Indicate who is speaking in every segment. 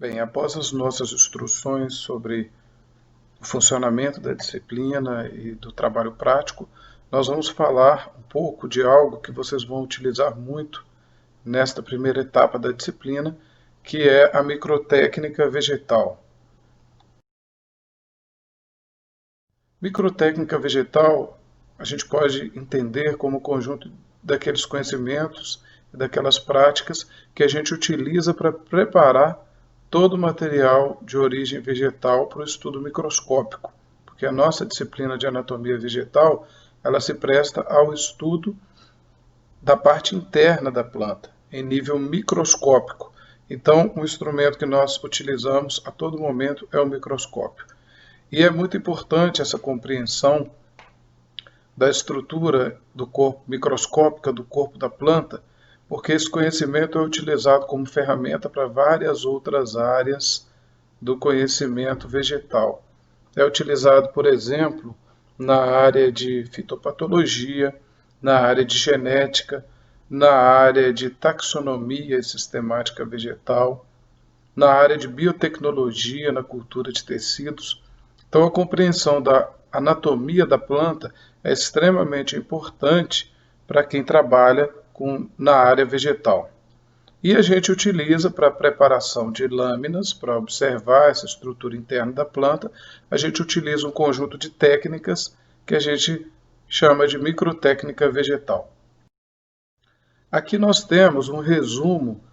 Speaker 1: Bem, após as nossas instruções sobre o funcionamento da disciplina e do trabalho prático, nós vamos falar um pouco de algo que vocês vão utilizar muito nesta primeira etapa da disciplina, que é a microtécnica vegetal. Microtécnica vegetal a gente pode entender como o conjunto daqueles conhecimentos e daquelas práticas que a gente utiliza para preparar todo o material de origem vegetal para o estudo microscópico, porque a nossa disciplina de anatomia vegetal ela se presta ao estudo da parte interna da planta, em nível microscópico. Então, o instrumento que nós utilizamos a todo momento é o microscópio. E é muito importante essa compreensão da estrutura do corpo microscópica do corpo da planta, porque esse conhecimento é utilizado como ferramenta para várias outras áreas do conhecimento vegetal. É utilizado, por exemplo, na área de fitopatologia, na área de genética, na área de taxonomia e sistemática vegetal, na área de biotecnologia, na cultura de tecidos. Então, a compreensão da anatomia da planta é extremamente importante para quem trabalha na área vegetal. E a gente utiliza para a preparação de lâminas, para observar essa estrutura interna da planta, a gente utiliza um conjunto de técnicas que a gente chama de microtécnica vegetal. Aqui nós temos um resumo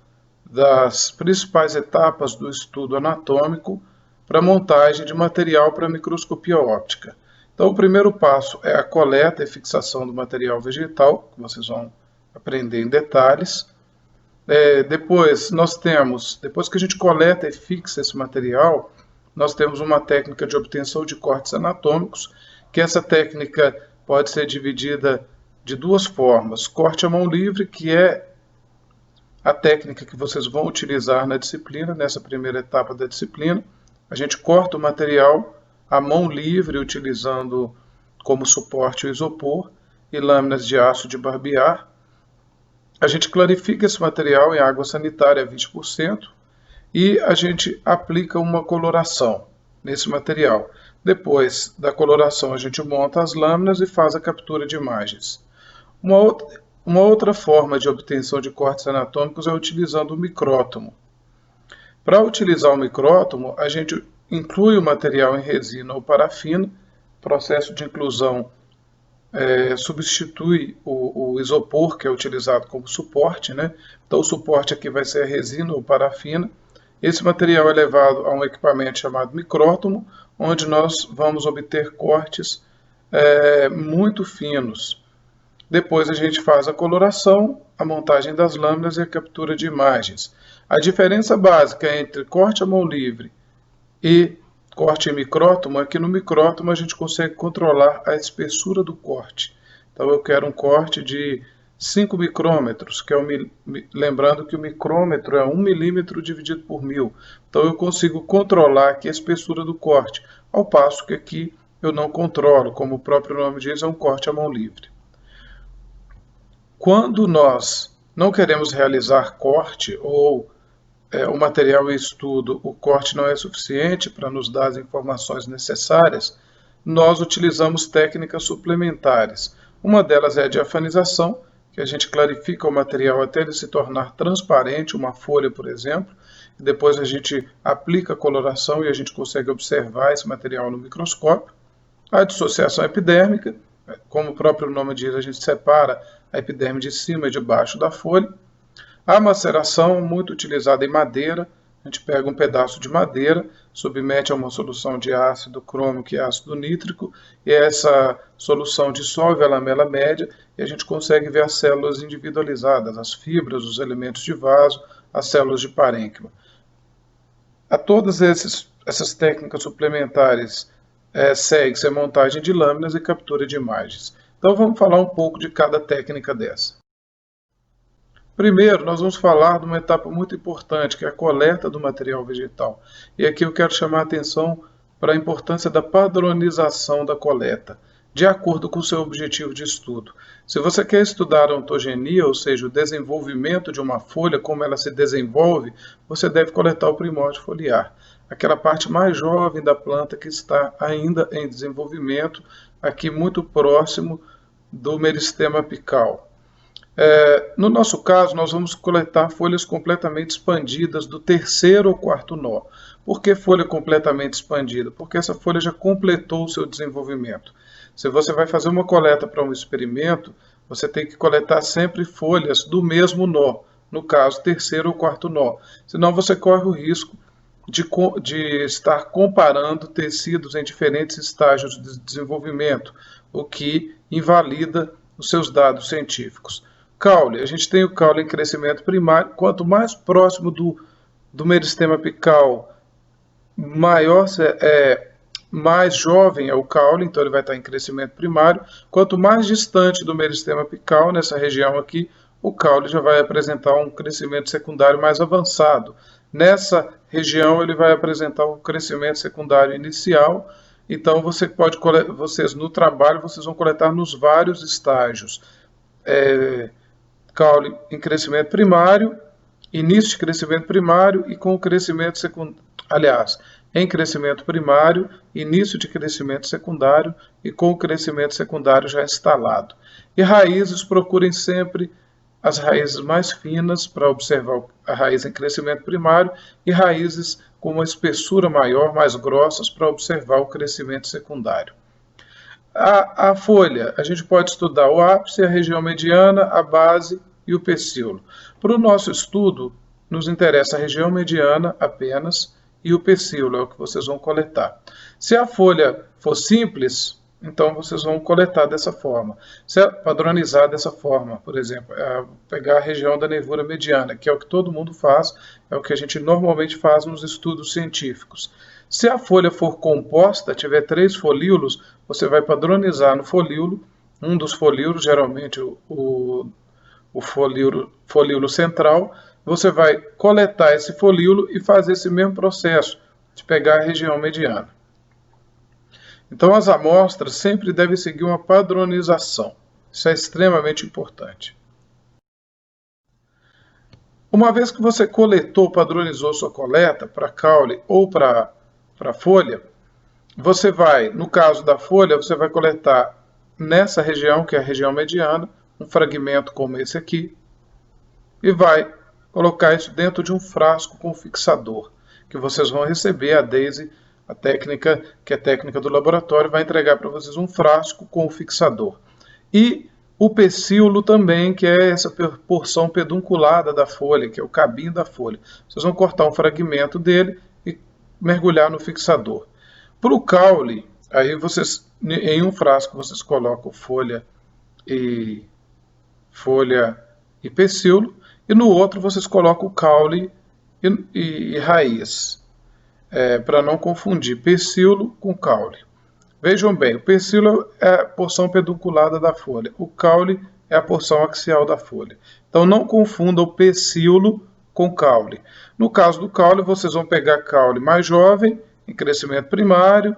Speaker 1: das principais etapas do estudo anatômico para montagem de material para microscopia óptica. Então, o primeiro passo é a coleta e fixação do material vegetal, que vocês vão aprender em detalhes. Depois que a gente coleta e fixa esse material, nós temos uma técnica de obtenção de cortes anatômicos, que essa técnica pode ser dividida de duas formas. Corte à mão livre, que é a técnica que vocês vão utilizar na disciplina, nessa primeira etapa da disciplina. A gente corta o material à mão livre, utilizando como suporte o isopor e lâminas de aço de barbear. A gente clarifica esse material em água sanitária 20% e a gente aplica uma coloração nesse material. Depois da coloração, a gente monta as lâminas e faz a captura de imagens. Uma outra forma de obtenção de cortes anatômicos é utilizando o micrótomo. Para utilizar o micrótomo, a gente inclui o material em resina ou parafina. O processo de inclusão substitui o isopor, que é utilizado como suporte, né? Então, o suporte aqui vai ser a resina ou parafina. Esse material é levado a um equipamento chamado micrótomo, onde nós vamos obter cortes muito finos. Depois a gente faz a coloração, a montagem das lâminas e a captura de imagens. A diferença básica entre corte à mão livre e corte em micrótomo é que no micrótomo a gente consegue controlar a espessura do corte. Então eu quero um corte de 5 micrômetros, que é lembrando que o micrômetro é 1 milímetro dividido por 1000. Então eu consigo controlar aqui a espessura do corte, ao passo que aqui eu não controlo, como o próprio nome diz, é um corte à mão livre. Quando nós não queremos realizar corte ou o material em estudo, o corte não é suficiente para nos dar as informações necessárias, nós utilizamos técnicas suplementares. Uma delas é a diafanização, que a gente clarifica o material até ele se tornar transparente, uma folha, por exemplo, e depois a gente aplica a coloração e a gente consegue observar esse material no microscópio. A dissociação epidérmica, como o próprio nome diz, a gente separa a epiderme de cima e de baixo da folha. A maceração, muito utilizada em madeira, a gente pega um pedaço de madeira, submete a uma solução de ácido crômico e ácido nítrico, e essa solução dissolve a lamela média e a gente consegue ver as células individualizadas, as fibras, os elementos de vaso, as células de parênquima. A todas essas técnicas suplementares segue-se a montagem de lâminas e captura de imagens. Então vamos falar um pouco de cada técnica dessa. Primeiro, nós vamos falar de uma etapa muito importante, que é a coleta do material vegetal. E aqui eu quero chamar a atenção para a importância da padronização da coleta. de acordo com o seu objetivo de estudo. Se você quer estudar a ontogenia, ou seja, o desenvolvimento de uma folha, como ela se desenvolve, você deve coletar o primórdio foliar, aquela parte mais jovem da planta que está ainda em desenvolvimento, aqui muito próximo do meristema apical. No nosso caso, nós vamos coletar folhas completamente expandidas do terceiro ou quarto nó. Por que folha completamente expandida? Porque essa folha já completou o seu desenvolvimento. Se você vai fazer uma coleta para um experimento, você tem que coletar sempre folhas do mesmo nó, no caso, terceiro ou quarto nó. Senão você corre o risco de estar comparando tecidos em diferentes estágios de desenvolvimento, o que invalida os seus dados científicos. Caule, a gente tem o caule em crescimento primário. Quanto mais próximo do meristema apical, mais jovem é o caule, então ele vai estar em crescimento primário. Quanto mais distante do meristema apical, nessa região aqui, o caule já vai apresentar um crescimento secundário mais avançado. Nessa região ele vai apresentar um crescimento secundário inicial. Então vocês no trabalho vocês vão coletar nos vários estágios. Caule em crescimento primário, início de crescimento primário e com o crescimento secundário, em crescimento primário, início de crescimento secundário e com o crescimento secundário já instalado. E raízes, procurem sempre as raízes mais finas para observar a raiz em crescimento primário e raízes com uma espessura maior, mais grossas, para observar o crescimento secundário. A folha, a gente pode estudar o ápice, a região mediana, a base e o pecíolo. Para o nosso estudo, nos interessa a região mediana apenas e o pecíolo, é o que vocês vão coletar. Se a folha for simples, então vocês vão coletar dessa forma. Se é padronizar dessa forma, por exemplo, pegar a região da nervura mediana, que é o que todo mundo faz, é o que a gente normalmente faz nos estudos científicos. Se a folha for composta, tiver 3 folíolos, você vai padronizar no folíolo, um dos folíolos, geralmente o folíolo central, você vai coletar esse folíolo e fazer esse mesmo processo de pegar a região mediana. Então as amostras sempre devem seguir uma padronização. Isso é extremamente importante. Uma vez que você coletou, padronizou sua coleta para caule ou para folha, você vai, no caso da folha, você vai coletar nessa região, que é a região mediana, um fragmento como esse aqui, e vai colocar isso dentro de um frasco com fixador, que vocês vão receber. A Daisy, a técnica, que é a técnica do laboratório, vai entregar para vocês um frasco com o fixador. E o pecíolo também, que é essa porção pedunculada da folha, que é o cabinho da folha. Vocês vão cortar um fragmento dele e mergulhar no fixador. Para o caule, aí vocês, em um frasco vocês colocam folha e pecíolo, e no outro vocês colocam o caule e raiz, para não confundir pecíolo com caule. Vejam bem, o pecíolo é a porção pedunculada da folha, o caule é a porção axial da folha. Então não confundam o pecíolo com caule. No caso do caule, vocês vão pegar caule mais jovem, em crescimento primário,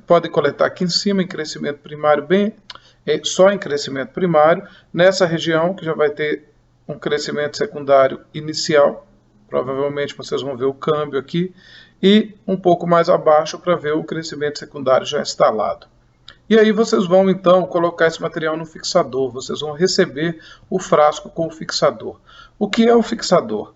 Speaker 1: pode coletar aqui em cima em crescimento primário, só em crescimento primário, nessa região que já vai ter um crescimento secundário inicial, provavelmente vocês vão ver o câmbio aqui, e um pouco mais abaixo para ver o crescimento secundário já instalado. E aí vocês vão então colocar esse material no fixador, vocês vão receber o frasco com o fixador. O que é o fixador?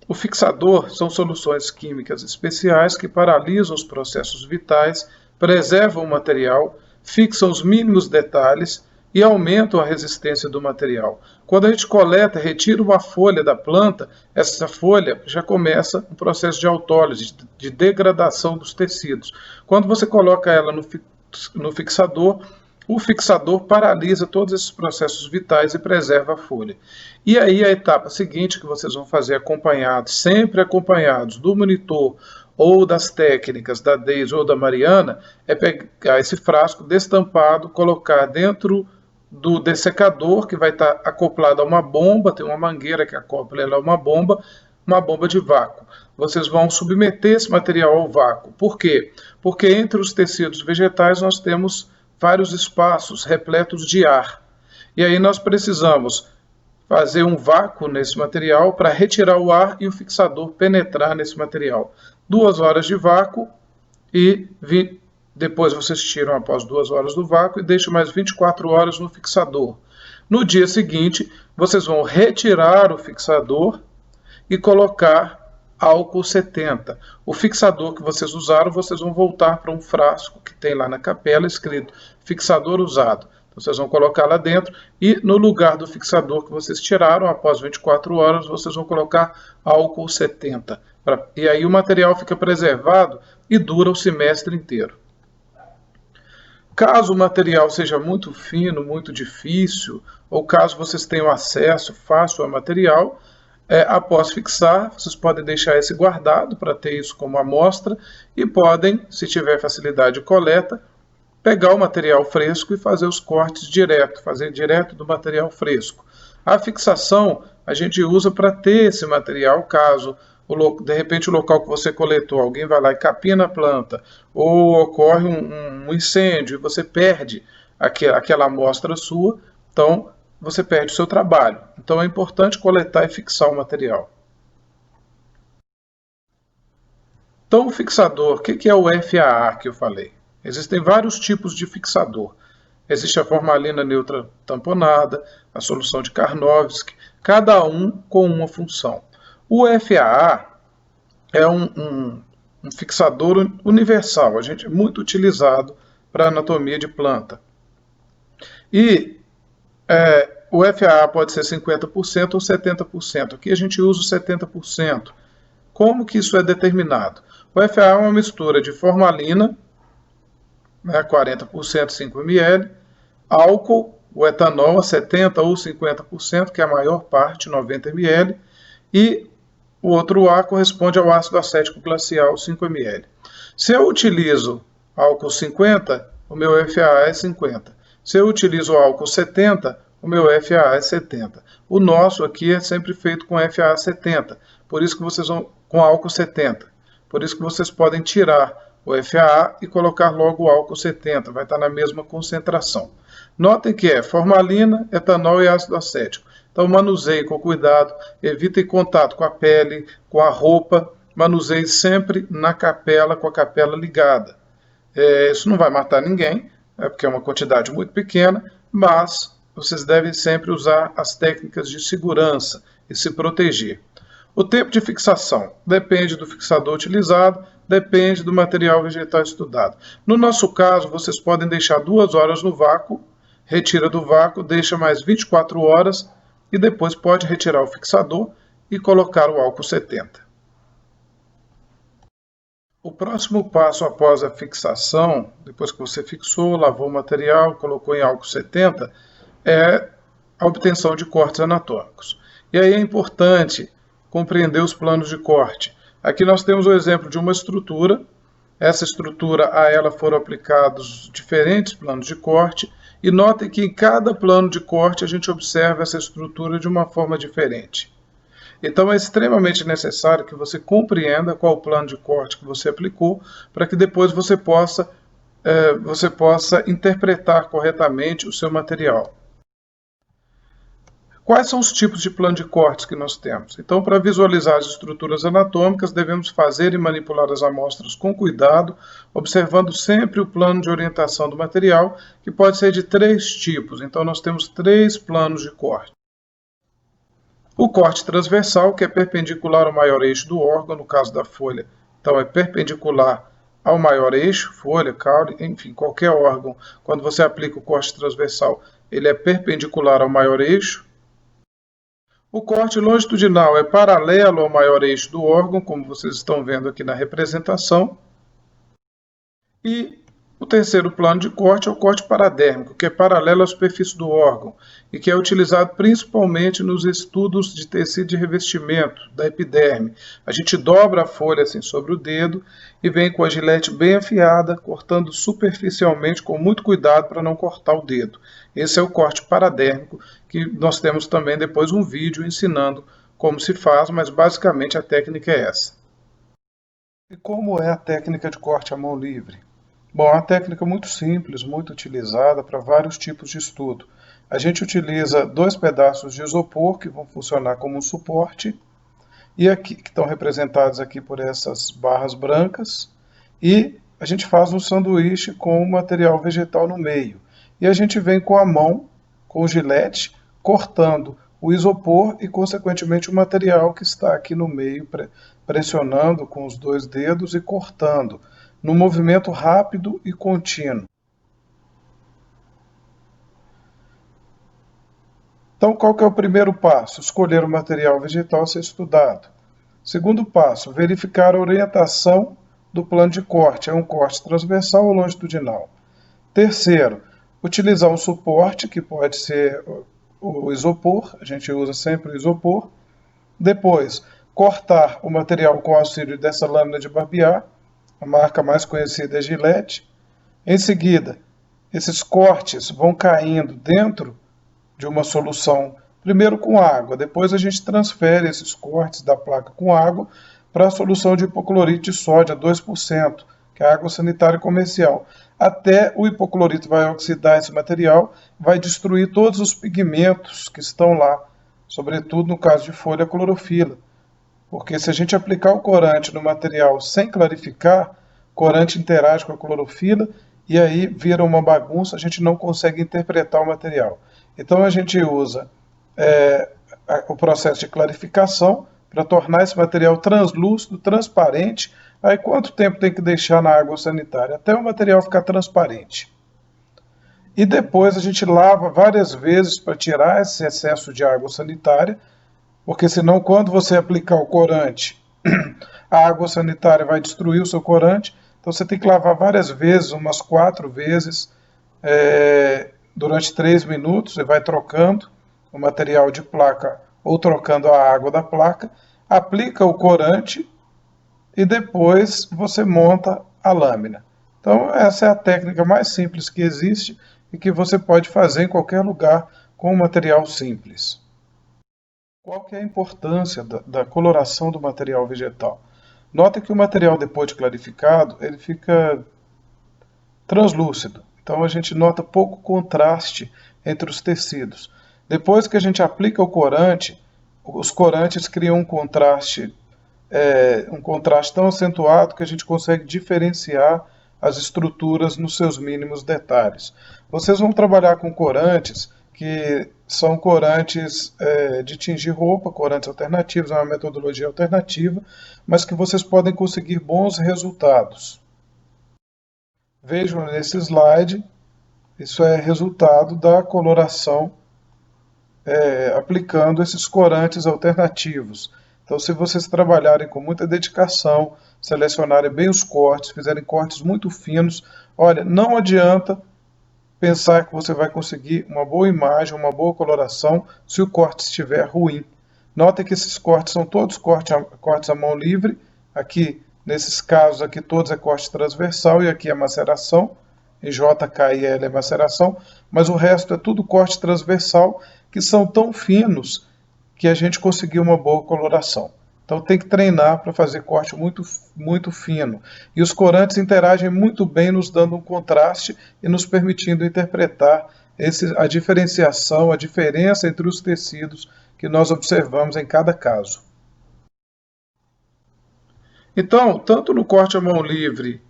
Speaker 1: O fixador são soluções químicas especiais que paralisam os processos vitais, preservam o material, fixam os mínimos detalhes e aumentam a resistência do material. Quando a gente coleta, retira uma folha da planta, essa folha já começa um processo de autólise, de degradação dos tecidos. Quando você coloca ela no fixador, o fixador paralisa todos esses processos vitais e preserva a folha. E aí a etapa seguinte que vocês vão fazer sempre acompanhados do monitor ou das técnicas da Daisy ou da Mariana, é pegar esse frasco destampado, colocar dentro do dessecador, que vai estar acoplado a uma bomba, tem uma mangueira que acopla ela a uma bomba de vácuo. Vocês vão submeter esse material ao vácuo. Por quê? Porque entre os tecidos vegetais nós temos vários espaços repletos de ar. E aí nós precisamos fazer um vácuo nesse material para retirar o ar e o fixador penetrar nesse material. 2 horas de vácuo e depois vocês tiram após 2 horas do vácuo e deixam mais 24 horas no fixador. No dia seguinte, vocês vão retirar o fixador e colocar álcool 70. O fixador que vocês usaram, vocês vão voltar para um frasco que tem lá na capela escrito fixador usado. Então, vocês vão colocar lá dentro e no lugar do fixador que vocês tiraram, após 24 horas, vocês vão colocar álcool 70. E aí o material fica preservado e dura o semestre inteiro. Caso o material seja muito fino, muito difícil, ou caso vocês tenham acesso fácil ao material, após fixar, vocês podem deixar esse guardado para ter isso como amostra e podem, se tiver facilidade de coleta, pegar o material fresco e fazer os cortes direto, fazer direto do material fresco. A fixação a gente usa para ter esse material caso de repente o local que você coletou, alguém vai lá e capina a planta, ou ocorre um incêndio e você perde aquela amostra sua, então você perde o seu trabalho. Então é importante coletar e fixar o material. Então o fixador, o que é o FAA que eu falei? Existem vários tipos de fixador. Existe a formalina neutra tamponada, a solução de Karnowski, cada um com uma função. O FAA é um fixador universal, muito utilizado para anatomia de planta. E o FAA pode ser 50% ou 70%. Aqui a gente usa o 70%. Como que isso é determinado? O FAA é uma mistura de formalina, 40%, 5 ml, álcool, o etanol a 70% ou 50%, que é a maior parte, 90 ml, e o outro A corresponde ao ácido acético glacial, 5 ml. Se eu utilizo álcool 50, o meu FAA é 50. Se eu utilizo álcool 70, o meu FAA é 70. O nosso aqui é sempre feito com FAA 70, por isso que vocês vão com álcool 70. Por isso que vocês podem tirar o FAA e colocar logo o álcool 70, vai estar na mesma concentração. Notem que é formalina, etanol e ácido acético. Então manuseie com cuidado, evite contato com a pele, com a roupa, manuseie sempre na capela, com a capela ligada. Isso não vai matar ninguém, porque é uma quantidade muito pequena, mas vocês devem sempre usar as técnicas de segurança e se proteger. O tempo de fixação depende do fixador utilizado, depende do material vegetal estudado. No nosso caso, vocês podem deixar 2 horas no vácuo, retira do vácuo, deixa mais 24 horas e depois pode retirar o fixador e colocar o álcool 70. O próximo passo após a fixação, depois que você fixou, lavou o material, colocou em álcool 70, é a obtenção de cortes anatômicos. E aí é importante compreender os planos de corte. Aqui nós temos o exemplo de uma estrutura. Essa estrutura, a ela foram aplicados diferentes planos de corte. E notem que em cada plano de corte a gente observa essa estrutura de uma forma diferente. Então é extremamente necessário que você compreenda qual o plano de corte que você aplicou, para que depois você possa interpretar corretamente o seu material. Quais são os tipos de plano de cortes que nós temos? Então, para visualizar as estruturas anatômicas, devemos fazer e manipular as amostras com cuidado, observando sempre o plano de orientação do material, que pode ser de 3 tipos. Então, nós temos 3 planos de corte. O corte transversal, que é perpendicular ao maior eixo do órgão, no caso da folha. Então, é perpendicular ao maior eixo, folha, caule, enfim, qualquer órgão. Quando você aplica o corte transversal, ele é perpendicular ao maior eixo. O corte longitudinal é paralelo ao maior eixo do órgão, como vocês estão vendo aqui na representação. E o terceiro plano de corte é o corte paradérmico, que é paralelo à superfície do órgão e que é utilizado principalmente nos estudos de tecido de revestimento, da epiderme. A gente dobra a folha assim sobre o dedo e vem com a gilete bem afiada, cortando superficialmente com muito cuidado para não cortar o dedo. Esse é o corte paradérmico, que nós temos também depois um vídeo ensinando como se faz, mas basicamente a técnica é essa. E como é a técnica de corte à mão livre? Bom, é uma técnica muito simples, muito utilizada para vários tipos de estudo. A gente utiliza dois pedaços de isopor que vão funcionar como um suporte, e aqui, que estão representados aqui por essas barras brancas, e a gente faz um sanduíche com o material vegetal no meio. E a gente vem com a mão, com o gilete, cortando o isopor e, consequentemente, o material que está aqui no meio, pressionando com os dois dedos e cortando, num movimento rápido e contínuo. Então, qual que é o primeiro passo? Escolher o material vegetal a ser estudado. Segundo passo, verificar a orientação do plano de corte. É um corte transversal ou longitudinal. Terceiro, utilizar um suporte, que pode ser o isopor, a gente usa sempre o isopor. Depois, cortar o material com auxílio dessa lâmina de barbear, a marca mais conhecida é Gillette. Em seguida, esses cortes vão caindo dentro de uma solução, primeiro com água, depois a gente transfere esses cortes da placa com água para a solução de hipoclorito de sódio a 2%, que é a água sanitária comercial. Até o hipoclorito vai oxidar esse material, vai destruir todos os pigmentos que estão lá, sobretudo no caso de folha, a clorofila. Porque se a gente aplicar o corante no material sem clarificar, o corante interage com a clorofila e aí vira uma bagunça, a gente não consegue interpretar o material. Então a gente usa o processo de clarificação para tornar esse material translúcido, transparente. Aí quanto tempo tem que deixar na água sanitária? Até o material ficar transparente. E depois a gente lava várias vezes para tirar esse excesso de água sanitária, porque senão quando você aplicar o corante, a água sanitária vai destruir o seu corante. Então você tem que lavar várias vezes, umas 4 vezes, durante 3 minutos, você vai trocando o material de placa ou trocando a água da placa, aplica o corante e depois você monta a lâmina. Então essa é a técnica mais simples que existe e que você pode fazer em qualquer lugar com um material simples. Qual que é a importância da coloração do material vegetal? Nota que o material, depois de clarificado, ele fica translúcido. Então a gente nota pouco contraste entre os tecidos. Depois que a gente aplica o corante, os corantes criam um contraste tão acentuado que a gente consegue diferenciar as estruturas nos seus mínimos detalhes. Vocês vão trabalhar com corantes que são corantes de tingir roupa, corantes alternativos, é uma metodologia alternativa, mas que vocês podem conseguir bons resultados. Vejam nesse slide, isso é resultado da coloração aplicando esses corantes alternativos. Então, se vocês trabalharem com muita dedicação, selecionarem bem os cortes, fizerem cortes muito finos, olha, não adianta pensar que você vai conseguir uma boa imagem, uma boa coloração, se o corte estiver ruim. Notem que esses cortes são todos cortes à mão livre. Aqui, nesses casos, aqui todos é corte transversal e aqui é maceração. Em J, K e L é maceração, mas o resto é tudo corte transversal, que são tão finos que a gente conseguiu uma boa coloração. Então tem que treinar para fazer corte muito, muito fino. E os corantes interagem muito bem, nos dando um contraste e nos permitindo interpretar a diferenciação, a diferença entre os tecidos que nós observamos em cada caso. Então, tanto no corte à mão livre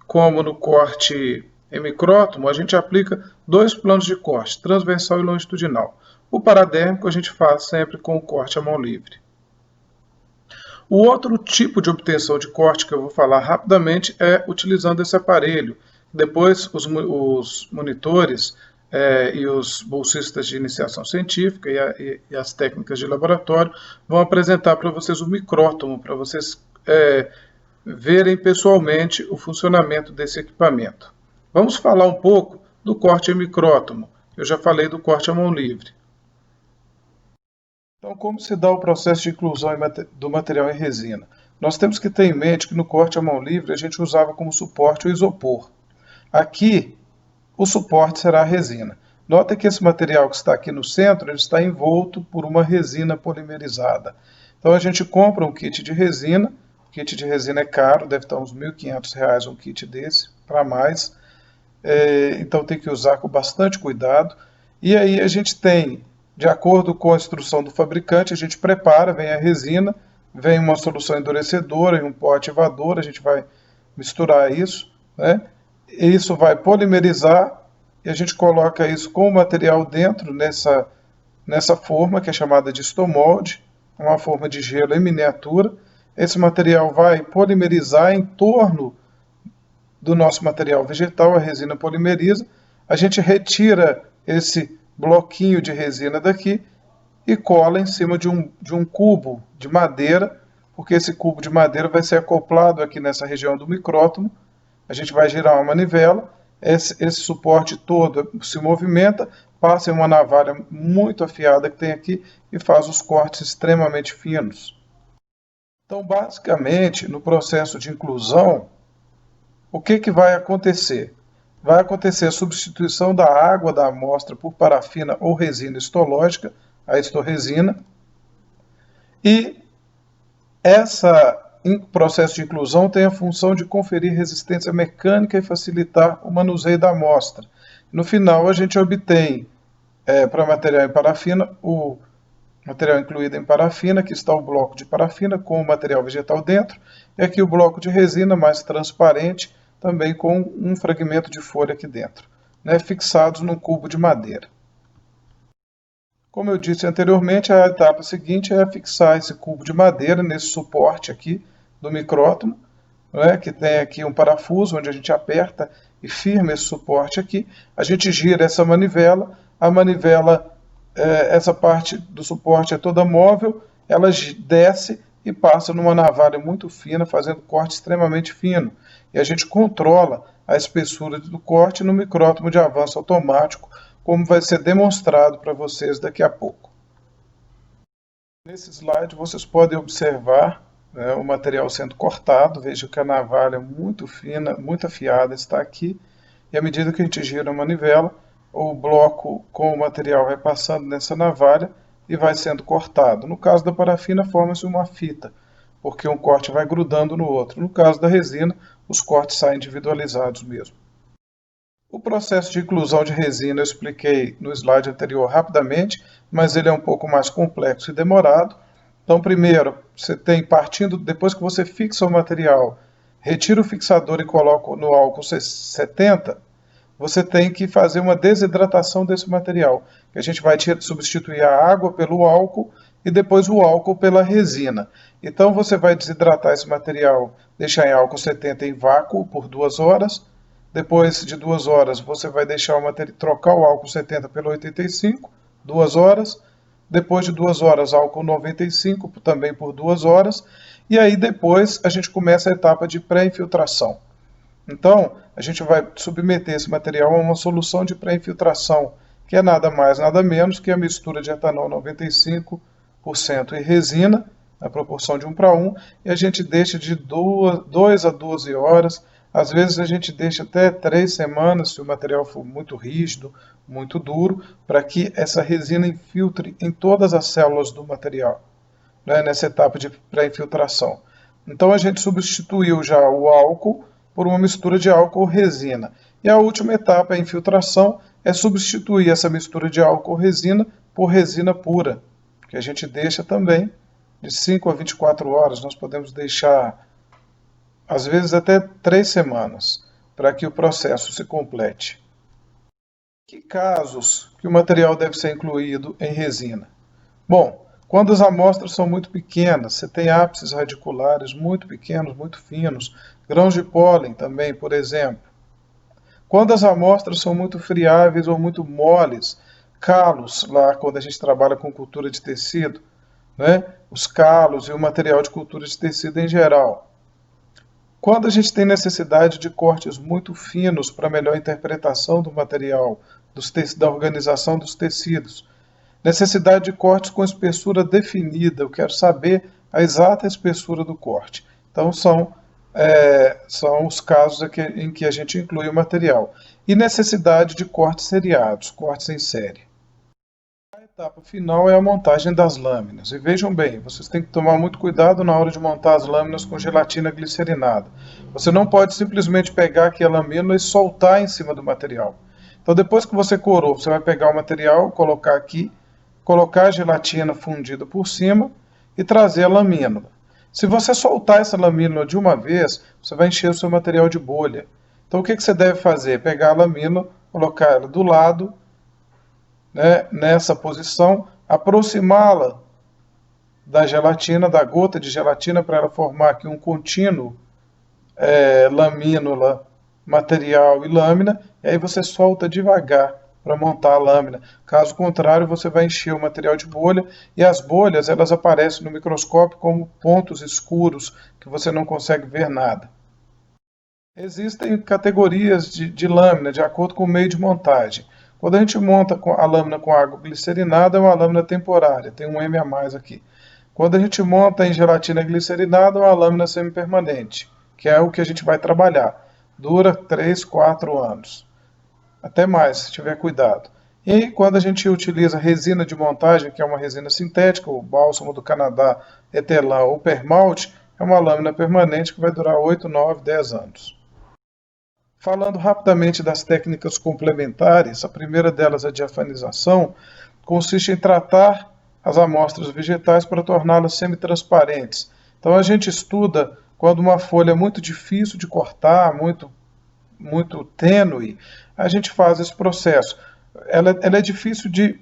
Speaker 1: como no corte em micrótomo, a gente aplica 2 planos de corte, transversal e longitudinal. O paradérmico a gente faz sempre com o corte à mão livre. O outro tipo de obtenção de corte que eu vou falar rapidamente é utilizando esse aparelho. Depois os monitores e os bolsistas de iniciação científica e as técnicas de laboratório vão apresentar para vocês o micrótomo, para vocês verem pessoalmente o funcionamento desse equipamento. Vamos falar um pouco do corte em micrótomo. Eu já falei do corte à mão livre. Então, como se dá o processo de inclusão do material em resina? Nós temos que ter em mente que no corte à mão livre a gente usava como suporte o isopor. Aqui, o suporte será a resina. Nota que esse material que está aqui no centro, ele está envolto por uma resina polimerizada. Então a gente compra um kit de resina. O kit de resina é caro, deve estar uns R$ 1.500 um kit desse, para mais. então tem que usar com bastante cuidado. E aí a gente tem, de acordo com a instrução do fabricante, a gente prepara, vem a resina, vem uma solução endurecedora e um pó ativador, a gente vai misturar isso, né? Isso vai polimerizar e a gente coloca isso com o material dentro nessa forma que é chamada de estomolde, uma forma de gelo em miniatura. Esse material vai polimerizar em torno do nosso material vegetal, a resina polimeriza, a gente retira esse bloquinho de resina daqui e cola em cima de um cubo de madeira, porque esse cubo de madeira vai ser acoplado aqui nessa região do micrótomo, a gente vai girar uma manivela, esse suporte todo se movimenta, passa em uma navalha muito afiada que tem aqui e faz os cortes extremamente finos. Então, basicamente, no processo de inclusão, o que vai acontecer? Vai acontecer a substituição da água da amostra por parafina ou resina histológica, a historresina, e esse processo de inclusão tem a função de conferir resistência mecânica e facilitar o manuseio da amostra. No final, a gente obtém, para material em parafina, o material incluído em parafina, que está o bloco de parafina com o material vegetal dentro, e aqui o bloco de resina mais transparente, também com um fragmento de folha aqui dentro, né, fixados num cubo de madeira. Como eu disse anteriormente, a etapa seguinte é fixar esse cubo de madeira nesse suporte aqui do micrótomo, né, que tem aqui um parafuso onde a gente aperta e firma esse suporte aqui. A gente gira essa manivela, a manivela, essa parte do suporte é toda móvel, ela desce e passa numa navalha muito fina, fazendo corte extremamente fino. E a gente controla a espessura do corte no micrótomo de avanço automático, como vai ser demonstrado para vocês daqui a pouco. Nesse slide vocês podem observar, né, o material sendo cortado. Veja que a navalha muito fina, muito afiada está aqui, e à medida que a gente gira a manivela, o bloco com o material vai passando nessa navalha e vai sendo cortado. No caso da parafina, forma-se uma fita, porque um corte vai grudando no outro. No caso da resina, os cortes saem individualizados mesmo. O processo de inclusão de resina eu expliquei no slide anterior rapidamente, mas ele é um pouco mais complexo e demorado. Então, primeiro, você tem, partindo, depois que você fixa o material, retira o fixador e coloca no álcool 70, você tem que fazer uma desidratação desse material, que a gente vai substituir a água pelo álcool e depois o álcool pela resina. Então você vai desidratar esse material, deixar em álcool 70 em vácuo por 2 horas. Depois de 2 horas você vai deixar trocar o álcool 70 pelo 85, 2 horas. Depois de 2 horas, álcool 95 também por 2 horas. E aí depois a gente começa a etapa de pré-infiltração. Então, a gente vai submeter esse material a uma solução de pré-infiltração, que é nada mais, nada menos que a mistura de etanol 95% e resina, na proporção de 1:1, e a gente deixa de 2 a 12 horas, às vezes a gente deixa até 3 semanas, se o material for muito rígido, muito duro, para que essa resina infiltre em todas as células do material, né, nessa etapa de pré-infiltração. Então a gente substituiu já o álcool por uma mistura de álcool-resina. E a última etapa, a infiltração, é substituir essa mistura de álcool-resina por resina pura, que a gente deixa também de 5 a 24 horas. Nós podemos deixar, às vezes, até 3 semanas, para que o processo se complete. Que casos que o material deve ser incluído em resina? Bom, quando as amostras são muito pequenas, você tem ápices radiculares muito pequenos, muito finos, grãos de pólen também, por exemplo. Quando as amostras são muito friáveis ou muito moles, calos, lá quando a gente trabalha com cultura de tecido, né? Os calos e o material de cultura de tecido em geral. Quando a gente tem necessidade de cortes muito finos para melhor interpretação do material, da organização dos tecidos, necessidade de cortes com espessura definida, eu quero saber a exata espessura do corte. Então são os casos em que a gente inclui o material. E necessidade de cortes seriados, cortes em série. etapa final é a montagem das lâminas. E vejam bem, vocês têm que tomar muito cuidado na hora de montar as lâminas com gelatina glicerinada. Você não pode simplesmente pegar aqui a lâmina e soltar em cima do material. Então depois que você corou, você vai pegar o material, colocar aqui, colocar a gelatina fundida por cima e trazer a lamínula. Se você soltar essa lamínula de uma vez, você vai encher o seu material de bolha. Então o que você deve fazer? Pegar a lamínula, colocar ela do lado, né, nessa posição, aproximá-la da gelatina, da gota de gelatina, para ela formar aqui um contínuo lamínula, material e lâmina, e aí você solta devagar para montar a lâmina. Caso contrário, você vai encher o material de bolha, e as bolhas elas aparecem no microscópio como pontos escuros que você não consegue ver nada. Existem categorias de lâmina de acordo com o meio de montagem. Quando a gente monta a lâmina com água glicerinada, é uma lâmina temporária, tem um M a mais aqui. Quando a gente monta em gelatina glicerinada, é uma lâmina semipermanente, que é o que a gente vai trabalhar. Dura 3, 4 anos. Até mais, se tiver cuidado. E quando a gente utiliza resina de montagem, que é uma resina sintética, o bálsamo do Canadá, Etelã ou Permalte, é uma lâmina permanente que vai durar 8, 9, 10 anos. Falando rapidamente das técnicas complementares, a primeira delas, a diafanização, consiste em tratar as amostras vegetais para torná-las semitransparentes. Então a gente estuda quando uma folha é muito difícil de cortar, muito tênue, a gente faz esse processo. Ela é difícil de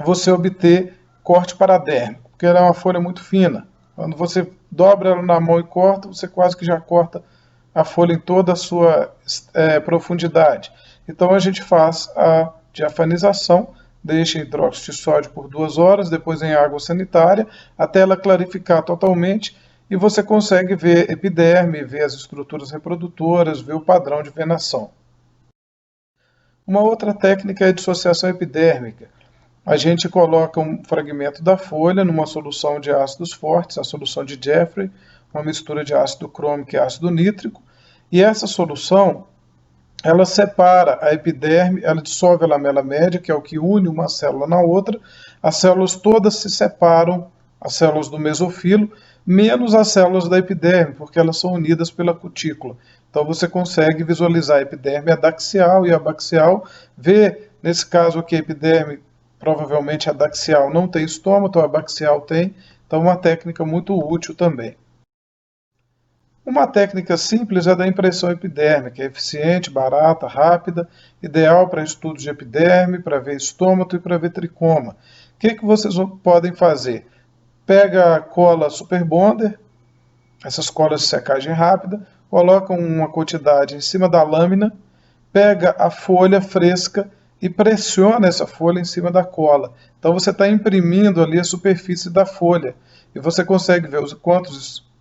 Speaker 1: você obter corte paradérmico, porque ela é uma folha muito fina. Quando você dobra ela na mão e corta, você quase que já corta a folha em toda a sua profundidade. Então a gente faz a diafanização, deixa em hidróxido de sódio por 2 horas, depois em água sanitária, até ela clarificar totalmente, e você consegue ver epiderme, ver as estruturas reprodutoras, ver o padrão de venação. Uma outra técnica é a dissociação epidérmica. A gente coloca um fragmento da folha numa solução de ácidos fortes, a solução de Jeffrey, uma mistura de ácido crômico e ácido nítrico, e essa solução, ela separa a epiderme, ela dissolve a lamela média, que é o que une uma célula na outra, as células todas se separam, as células do mesofilo, menos as células da epiderme, porque elas são unidas pela cutícula. Então você consegue visualizar a epiderme adaxial e abaxial, ver, nesse caso aqui, a epiderme, provavelmente adaxial não tem estômago, a abaxial tem, então é uma técnica muito útil também. Uma técnica simples é a da impressão epidérmica, é eficiente, barata, rápida, ideal para estudos de epiderme, para ver estômago e para ver tricoma. O que vocês podem fazer? Pega a cola Super Bonder, essas colas de secagem rápida, coloca uma quantidade em cima da lâmina, pega a folha fresca e pressiona essa folha em cima da cola. Então você está imprimindo ali a superfície da folha e você consegue ver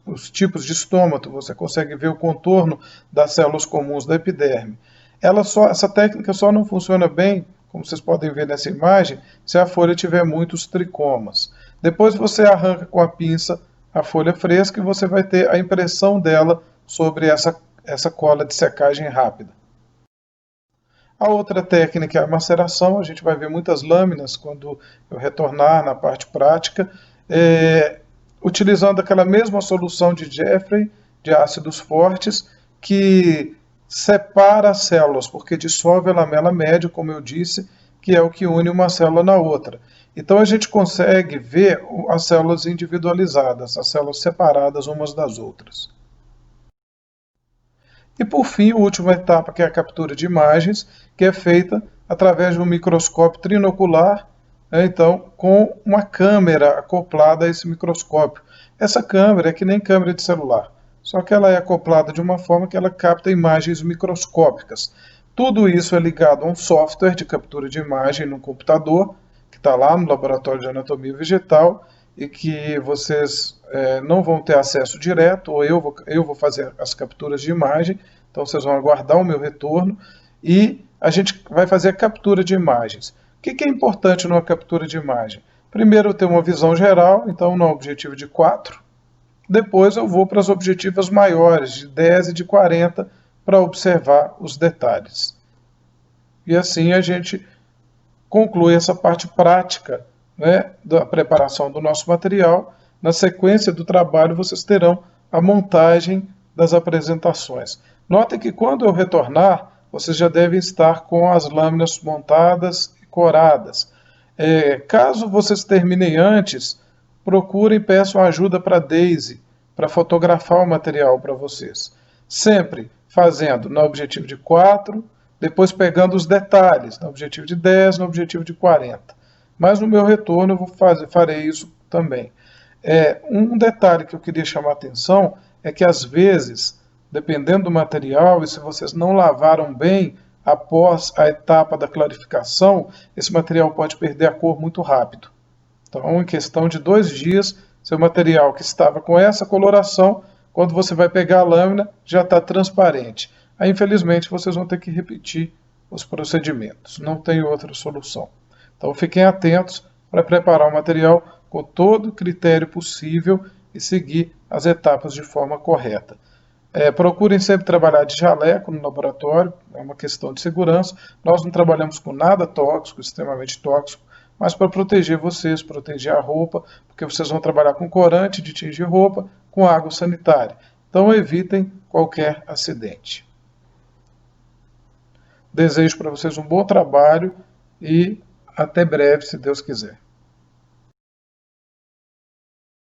Speaker 1: os tipos de estômato, você consegue ver o contorno das células comuns da epiderme. Essa técnica só não funciona bem, como vocês podem ver nessa imagem, se a folha tiver muitos tricomas. Depois você arranca com a pinça a folha fresca e você vai ter a impressão dela sobre essa cola de secagem rápida. A outra técnica é a maceração, a gente vai ver muitas lâminas quando eu retornar na parte prática, utilizando aquela mesma solução de Jeffrey, de ácidos fortes, que separa as células, porque dissolve a lamela média, como eu disse, que é o que une uma célula na outra. Então a gente consegue ver as células individualizadas, as células separadas umas das outras. E por fim, a última etapa, que é a captura de imagens, que é feita através de um microscópio trinocular, então com uma câmera acoplada a esse microscópio. Essa câmera é que nem câmera de celular, só que ela é acoplada de uma forma que ela capta imagens microscópicas. Tudo isso é ligado a um software de captura de imagem no computador, que está lá no Laboratório de Anatomia Vegetal, e que vocês não vão ter acesso direto, ou eu vou fazer as capturas de imagem, então vocês vão aguardar o meu retorno, e a gente vai fazer a captura de imagens. O que é importante numa captura de imagem? Primeiro eu tenho uma visão geral, então no objetivo de 4, depois eu vou para as objetivas maiores, de 10 e de 40, para observar os detalhes. E assim a gente conclui essa parte prática, né, da preparação do nosso material. Na sequência do trabalho, vocês terão a montagem das apresentações. Notem que quando eu retornar, vocês já devem estar com as lâminas montadas e coradas. Caso vocês terminem antes, procurem e peçam ajuda para a Daisy, para fotografar o material para vocês. Sempre fazendo no objetivo de 4, depois pegando os detalhes, no objetivo de 10, no objetivo de 40. Mas no meu retorno eu farei isso também. Um detalhe que eu queria chamar a atenção é que às vezes, dependendo do material, e se vocês não lavaram bem após a etapa da clarificação, esse material pode perder a cor muito rápido. Então, em questão de 2 dias, seu material que estava com essa coloração, quando você vai pegar a lâmina, já está transparente. Aí, infelizmente, vocês vão ter que repetir os procedimentos. Não tem outra solução. Então, fiquem atentos para preparar o material com todo o critério possível e seguir as etapas de forma correta. Procurem sempre trabalhar de jaleco no laboratório, é uma questão de segurança. Nós não trabalhamos com nada tóxico, extremamente tóxico, mas para proteger vocês, proteger a roupa, porque vocês vão trabalhar com corante de tingir roupa, com água sanitária. Então evitem qualquer acidente. Desejo para vocês um bom trabalho e até breve, se Deus quiser.